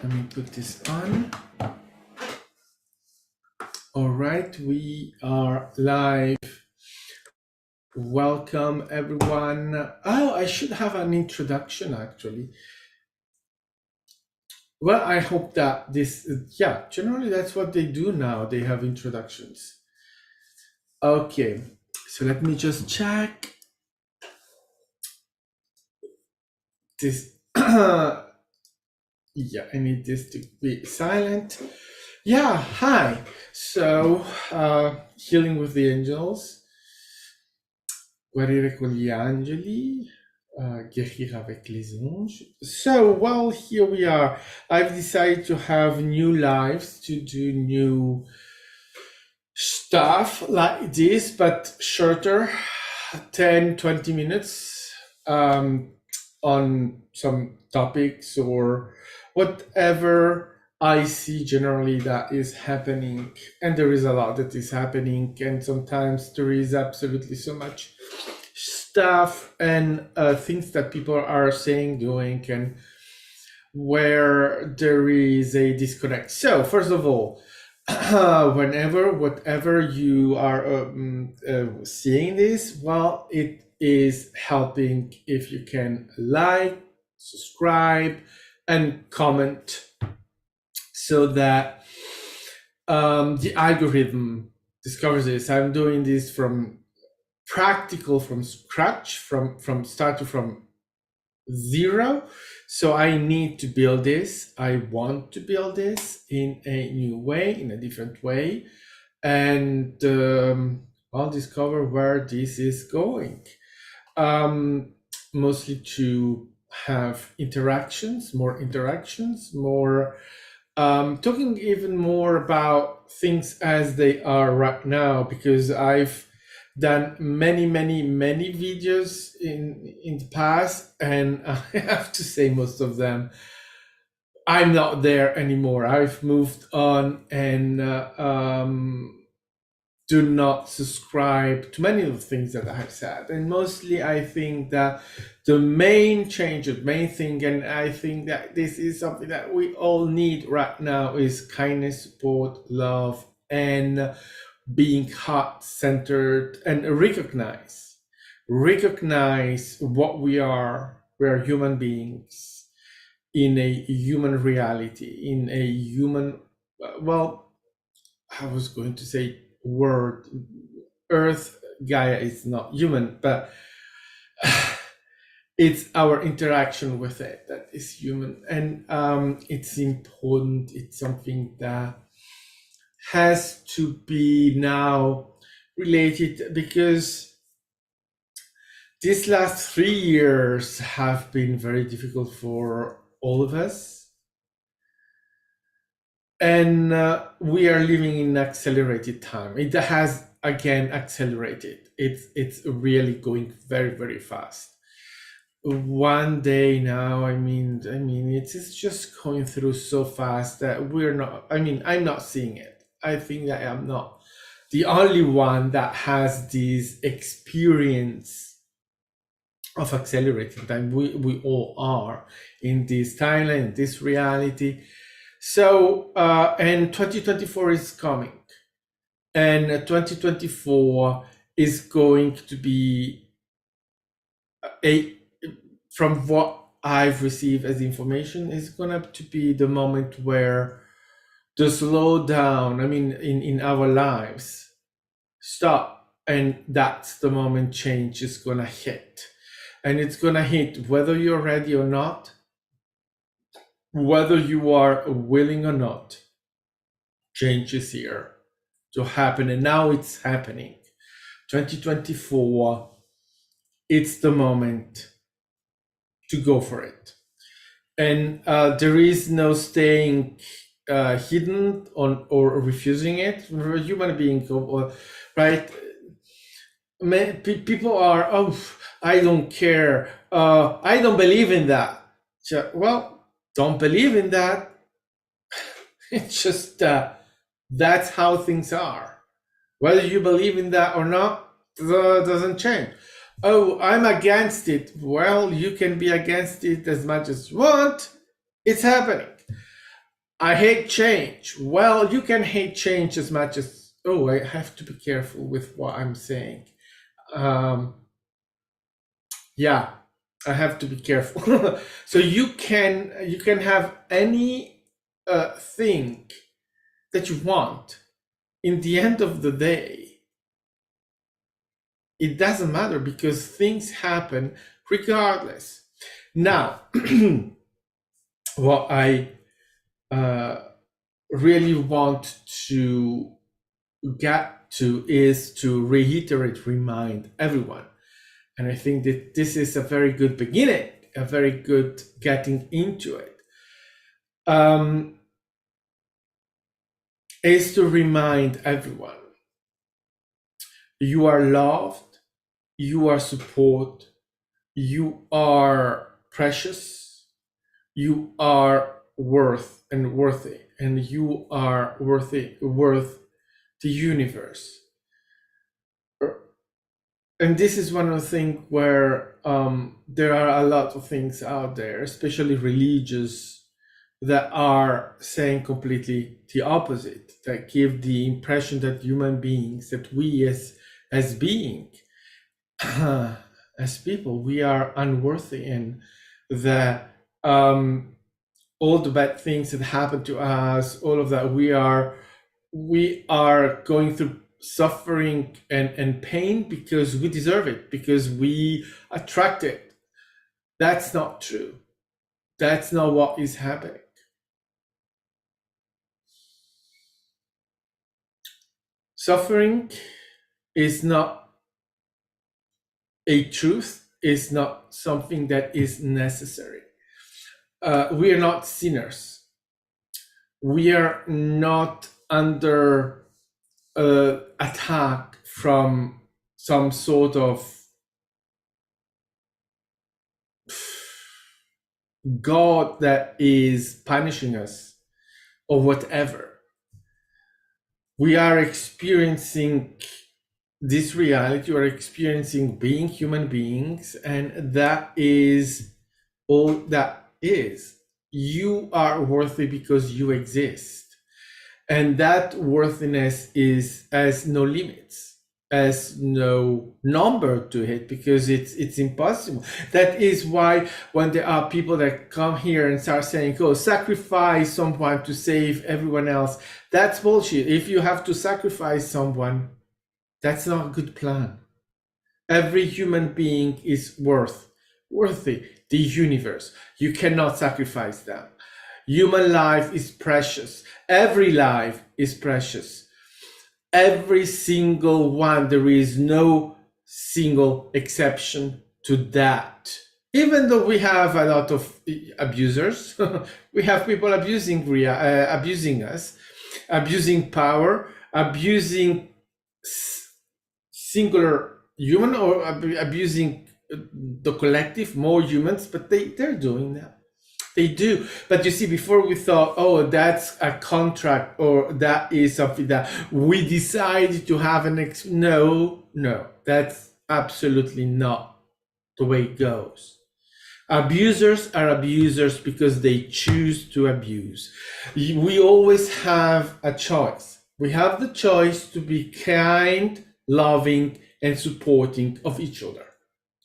Let me put this on. All right, we are live. Welcome, everyone. Oh, I should have an introduction, actually. Well, I hope that this, generally that's what they do now. They have introductions. Okay, so let me just check this. Yeah, I need this to be silent. Yeah, hi. So, healing with the angels, Guarire con gli angeli, guérir avec les anges. So, well, here we are. I've decided to have new lives, to do new stuff like this, but shorter, 10-20 minutes, on some topics or whatever I see generally that is happening. And there is a lot that is happening, and sometimes there is absolutely so much stuff and things that people are saying, doing, and where there is a disconnect. So first of all, whatever you are seeing this, well, it is helping if you can like, subscribe, and comment, so that the algorithm discovers this. I'm doing this from practical, from scratch, from starting from zero. So I need to build this. I want to build this in a new way, in a different way, and I'll discover where this is going. Mostly to have interactions, more talking even more about things as they are right now, because I've done many videos in the past, and I have to say most of them I'm not there anymore. I've moved on, and do not subscribe to many of the things that I've said. And mostly I think that the main change, the main thing, and I think that this is something that we all need right now, is kindness, support, love, and being heart-centered, and recognize what we are. We are human beings in a human reality, in a human, well, I was going to say word, Earth, Gaia is not human, but it's our interaction with it that is human. And it's important. It's something that has to be now related, because these last 3 years have been very difficult for all of us, and we are living in accelerated time. It has again accelerated. It's really going very fast. One day now, I mean it's just going through so fast that we're not, I'm not seeing it. I think that I'm not the only one that has this experience of accelerating time. We all are in this timeline, in this reality. So and 2024 is coming, and 2024 is going to be from what I've received as information, is going to be the moment where the slowdown, in our lives, stop, and that's the moment change is going to hit. And it's going to hit whether you're ready or not, whether you are willing or not. Change is here to happen, and now it's happening. 2024, it's the moment to go for it. And there is no staying hidden on or refusing it. We're a human being, right? People are, I don't care, I don't believe in that. Well, don't believe in that. It's just that's how things are. Whether you believe in that or not doesn't change. Oh, I'm against it. Well, you can be against it as much as you want. It's happening. I hate change. Well, you can hate change as much as, oh, I have to be careful with what I'm saying. Um, yeah, I have to be careful. So you can have any thing that you want. In the end of the day, it doesn't matter because things happen regardless. Now, what I uh, really want to get to is to remind everyone. And I think that this is a very good beginning, a very good getting into it. Is to remind everyone you are loved, you are support, you are precious, you are worth and worthy, and you are worth the universe. And this is one of the things where there are a lot of things out there, especially religious, that are saying completely the opposite, that give the impression that human beings, that we as being, as people, we are unworthy, and that all the bad things that happen to us, all of that, we are going through suffering and pain because we deserve it, because we attract it. That's not true. That's not what is happening. Suffering is not a truth, is not something that is necessary. We are not sinners. We are not under attack from some sort of God that is punishing us or whatever. We are experiencing this reality, we are experiencing being human beings, and that is all that is. You are worthy because you exist. And that worthiness has no limits, has no number to it, because it's impossible. That is why when there are people that come here and start saying, oh, sacrifice someone to save everyone else, that's bullshit. If you have to sacrifice someone, that's not a good plan. Every human being is worthy, the universe. You cannot sacrifice them. Human life is precious. Every life is precious. Every single one. There is no single exception to that. Even though we have a lot of abusers, we have people abusing us, abusing power, abusing singular human, or abusing the collective, more humans, but they're doing that. They do. But you see, before we thought, oh, that's a contract, or that is something that we decided to have no, that's absolutely not the way it goes. Abusers are abusers because they choose to abuse. We always have a choice. We have the choice to be kind, loving, and supporting of each other.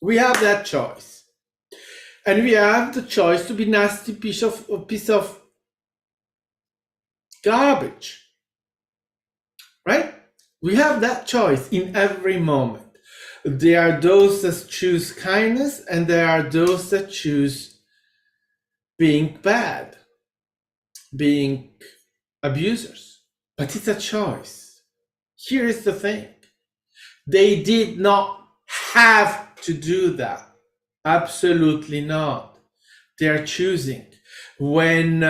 We have that choice. And we have the choice to be nasty piece of garbage, right? We have that choice in every moment. There are those that choose kindness, and there are those that choose being bad, being abusers. But it's a choice. Here is the thing. They did not have to do that. Absolutely not. They're choosing. When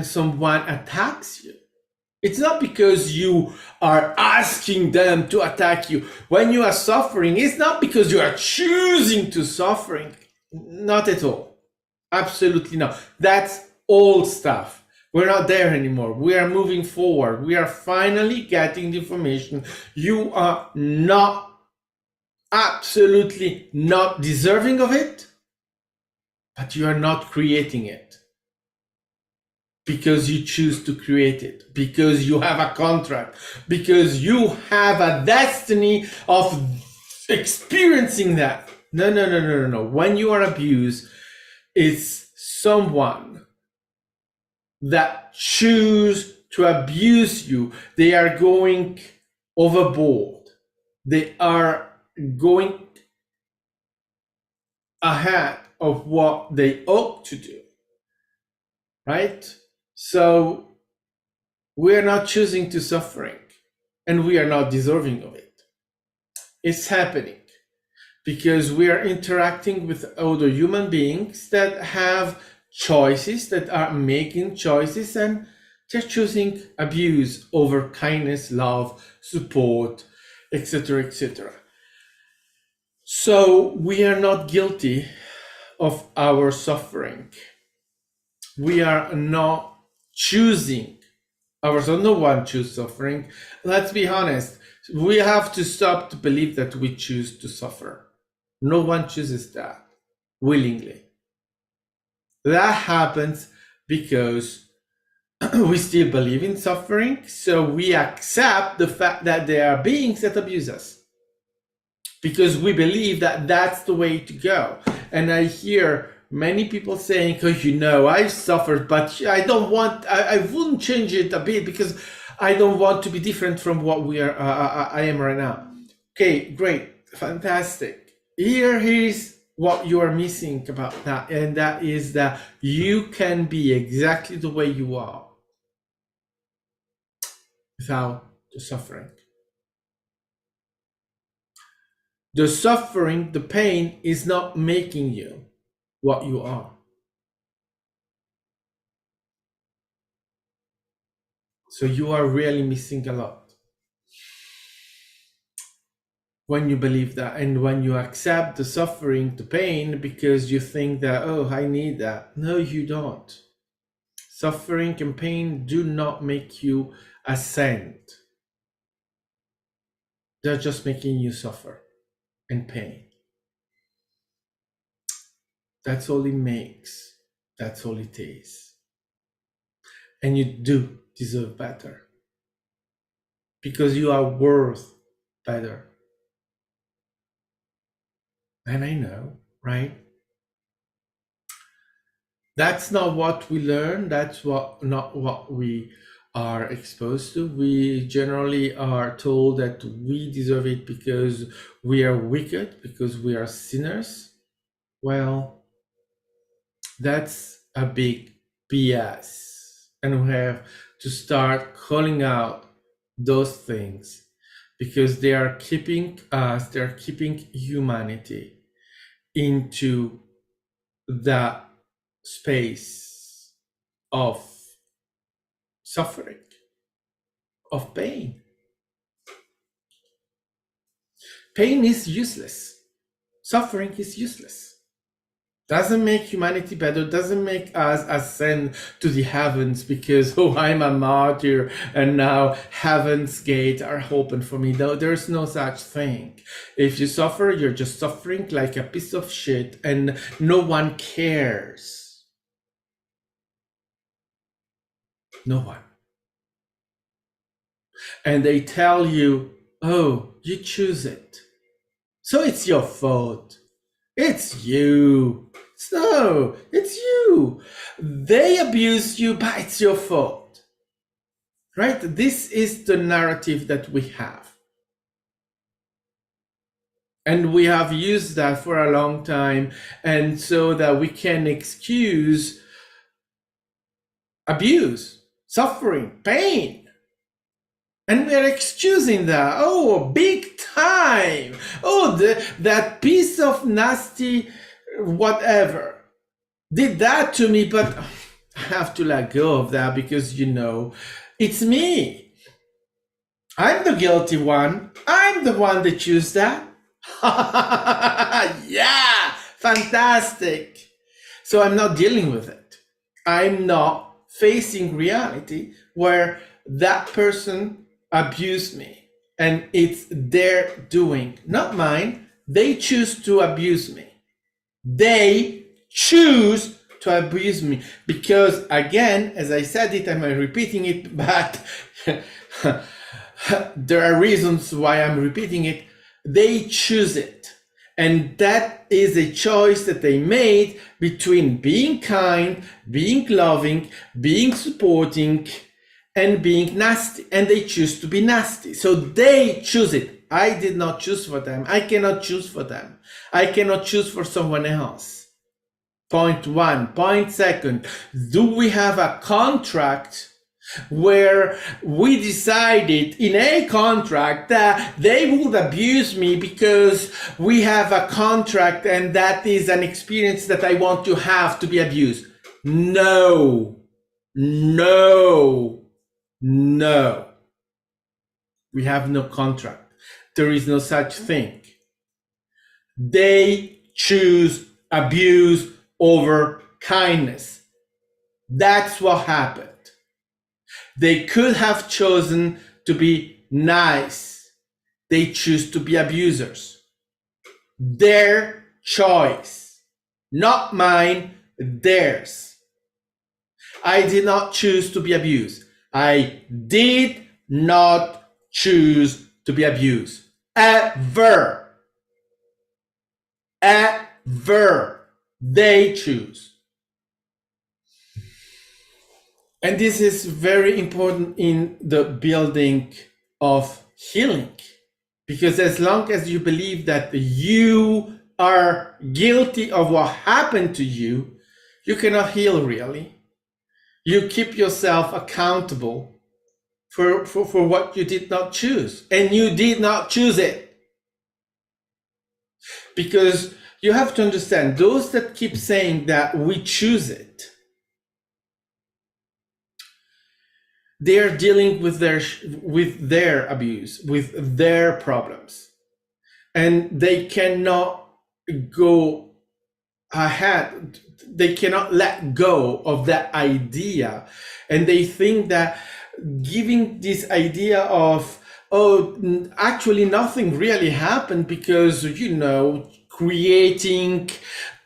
someone attacks you, it's not because you are asking them to attack you. When you are suffering, it's not because you are choosing to suffering. Not at all. Absolutely not. That's old stuff. We're not there anymore. We are moving forward. We are finally getting the information. You are not, absolutely not deserving of it, but you are not creating it. because you choose to create it, because you have a contract, because you have a destiny of experiencing that. No, no, no, no, no, no. When you are abused, it's someone that choose to abuse you. They are going overboard. They are going ahead of what they ought to do, right? So we are not choosing to suffering, and we are not deserving of it. It's happening because we are interacting with other human beings that have choices, that are making choices, and they're choosing abuse over kindness, love, support, etc., etc. So we are not guilty of our suffering. We are not choosing ourselves. No one chooses suffering. Let's be honest. We have to stop to believe that we choose to suffer. No one chooses that willingly. That happens because we still believe in suffering, so we accept the fact that there are beings that abuse us because we believe that that's the way to go. And I hear many people saying, oh, you know, I've suffered, but I wouldn't change it a bit because I don't want to be different from what I am right now. Okay, great, fantastic. Here's what you are missing about that, and that is that you can be exactly the way you are without the suffering. The suffering, the pain, is not making you what you are. So you are really missing a lot when you believe that, and when you accept the suffering, the pain, because you think that, oh, I need that. No, you don't. Suffering and pain do not make you ascend. They're just making you suffer and pain. That's all it makes. That's all it is. And you do deserve better because you are worth better. And I know, right? That's not what we learn. That's not what we are exposed to. We generally are told that we deserve it because we are wicked, because we are sinners. Well, that's a big BS. And we have to start calling out those things because they are keeping us, they're keeping humanity into that space of suffering, of pain. Pain is useless. Suffering is useless. Doesn't make humanity better, doesn't make us ascend to the heavens because, oh, I'm a martyr and now heaven's gates are open for me. No, there's no such thing. If you suffer, you're just suffering like a piece of shit and no one cares. No one. And they tell you, oh, you choose it. So it's your fault. It's you. No, it's you. They abused you, but it's your fault. Right? This is the narrative that we have. And we have used that for a long time, and so that we can excuse abuse, suffering, pain. And we're excusing that. Oh, big time. Oh, that piece of nasty whatever did that to me, but I have to let go of that because, you know, it's me. I'm the guilty one. I'm the one that chose that. Yeah, fantastic. So I'm not dealing with it. I'm not facing reality where that person abused me and it's their doing, not mine. They choose to abuse me. They choose to abuse me. Because again, as I said it, I'm repeating it, but there are reasons why I'm repeating it. They choose it. And that is a choice that they made between being kind, being loving, being supporting, and being nasty. And they choose to be nasty. So they choose it. I did not choose for them. I cannot choose for them. I cannot choose for someone else. Point one. Point second. Do we have a contract where we decided in a contract that they would abuse me because we have a contract and that is an experience that I want to have to be abused? No, no, no. We have no contract. There is no such thing. They choose abuse over kindness. That's what happened. They could have chosen to be nice. They choose to be abusers. Their choice, not mine, theirs. I did not choose to be abused. I did not choose to be abused. Ever. Ever. They choose. And this is very important in the building of healing. Because as long as you believe that you are guilty of what happened to you, you cannot heal really. You keep yourself accountable for what you did not choose. And you did not choose it. Because you have to understand, those that keep saying that we choose it, they are dealing with their abuse, with their problems. And they cannot go ahead. They cannot let go of that idea. And they think that giving this idea of, oh, actually nothing really happened because, creating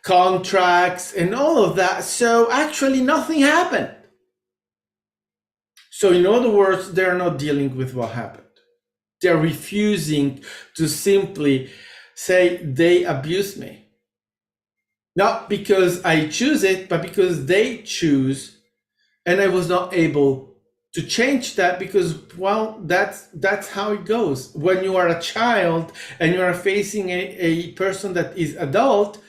contracts and all of that. So actually nothing happened. So in other words, they're not dealing with what happened. They're refusing to simply say they abused me. Not because I choose it, but because they choose, and I was not able to change that because, well, that's how it goes. When you are a child and you are facing a person that is adult,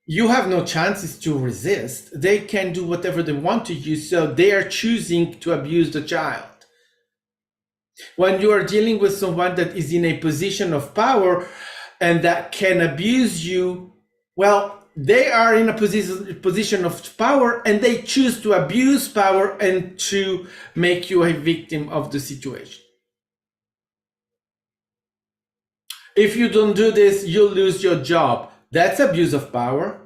you have no chances to resist. They can do whatever they want to you, so they are choosing to abuse the child. When you are dealing with someone that is in a position of power and that can abuse you, well, they are in a position of power and they choose to abuse power and to make you a victim of the situation. If you don't do this, you'll lose your job. That's abuse of power.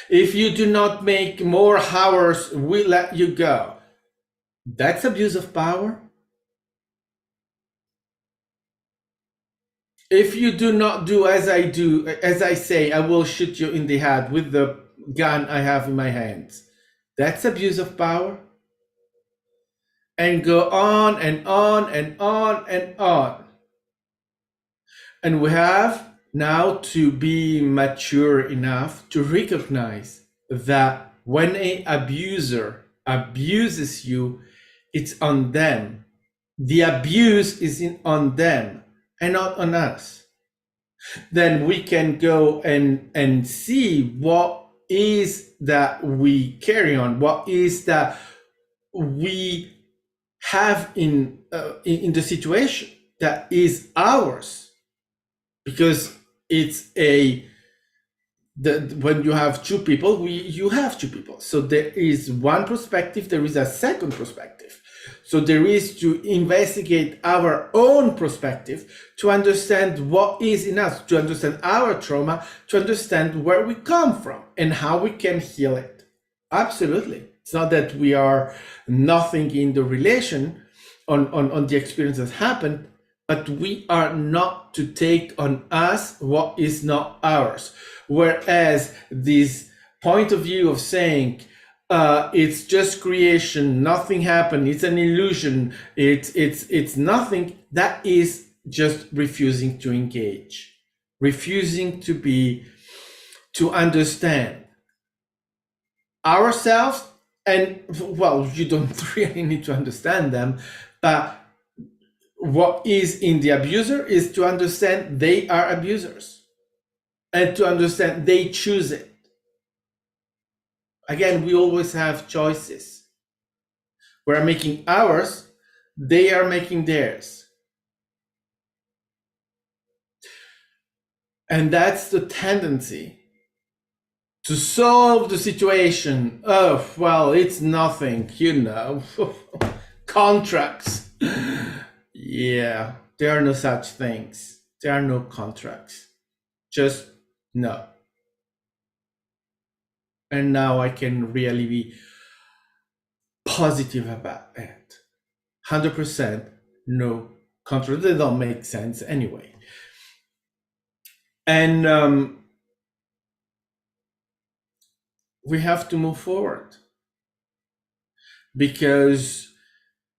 If you do not make more hours, we let you go. That's abuse of power. If you do not do as I do, as I say, I will shoot you in the head with the gun I have in my hands. That's abuse of power. And go on and on and on and on. And we have now to be mature enough to recognize that when an abuser abuses you, it's on them. The abuse is on them and not on us. Then we can go and see what is that we carry on, what is that we have in the situation that is ours, because it's when you have two people, you have two people. So there is one perspective, there is a second perspective. So there is to investigate our own perspective, to understand what is in us, to understand our trauma, to understand where we come from and how we can heal it. Absolutely. It's not that we are nothing in the relation on the experience that happened, but we are not to take on us what is not ours. Whereas this point of view of saying it's just creation, nothing happened, it's an illusion, it's nothing, that is just refusing to engage, refusing to understand ourselves. And well, you don't really need to understand them, but what is in the abuser is to understand they are abusers and to understand they choose it. Again, we always have choices. We're making ours, they are making theirs. And that's the tendency to solve the situation. Oh, well, it's nothing, contracts. Yeah, there are no such things. There are no contracts. Just no. And now I can really be positive about it. 100% no contract. They don't make sense anyway. And we have to move forward because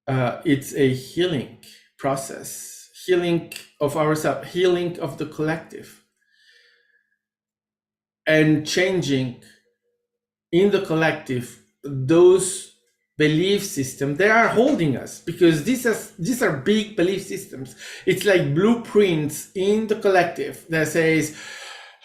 it's a healing process, healing of ourselves, healing of the collective, and changing in the collective those belief systems. They are holding us because these are big belief systems. It's like blueprints in the collective that says,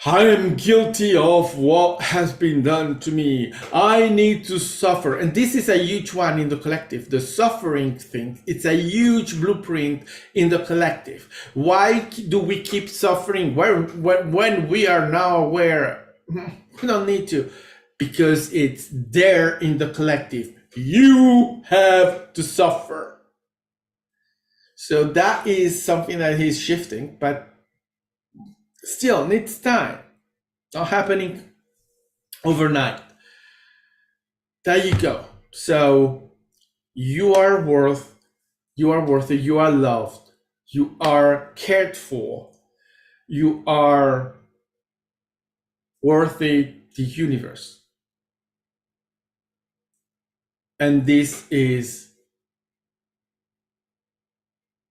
I am guilty of what has been done to me. I need to suffer. And this is a huge one in the collective. The suffering thing, it's a huge blueprint in the collective. Why do we keep suffering when we are now aware? We don't need to, because it's there in the collective. You have to suffer. So that is something that is shifting, but still needs time. Not happening overnight. There you go. So you are worthy, you are loved, you are cared for, you are worthy the universe. And this is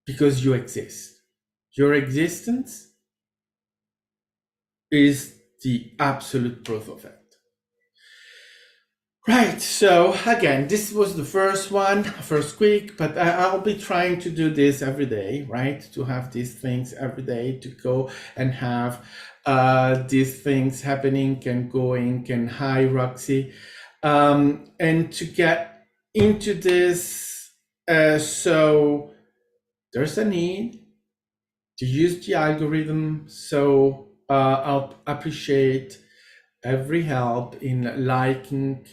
because you exist. Your existence is the absolute proof of it. Right, so again, this was the first week, but I'll be trying to do this every day, right? To have these things every day, to go and have these things happening and going. And hi, Roxy. And to get into this, so there's a need to use the algorithm. So I'll appreciate every help in liking,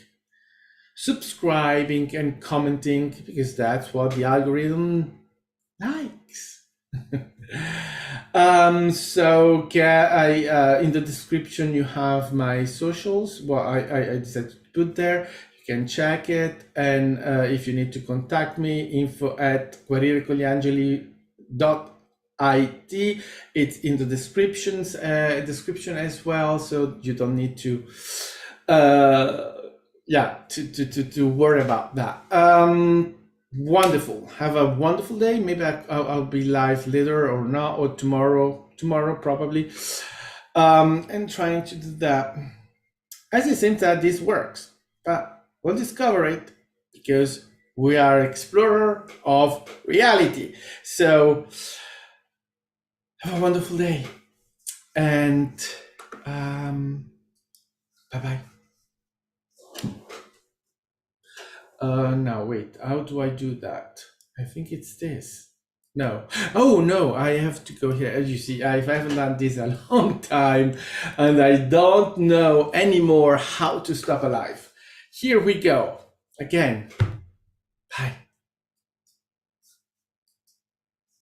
subscribing, and commenting, because that's what the algorithm likes. So in the description you have my socials. Well, I decided to put there. You can check it, and if you need to contact me, info@guarirecoliangeli.it. It's in the description as well, so you don't need to to worry about that. Wonderful. Have a wonderful day. Maybe I'll be live later or not, or tomorrow probably. And trying to do that. As it seems that this works, but we'll discover it because we are explorer of reality. So have a wonderful day, and bye-bye. Now wait, how do I do that? I think it's this. No. Oh no, I have to go here. As you see, I haven't done this a long time, and I don't know anymore how to stop alive. Here we go. Again. Bye.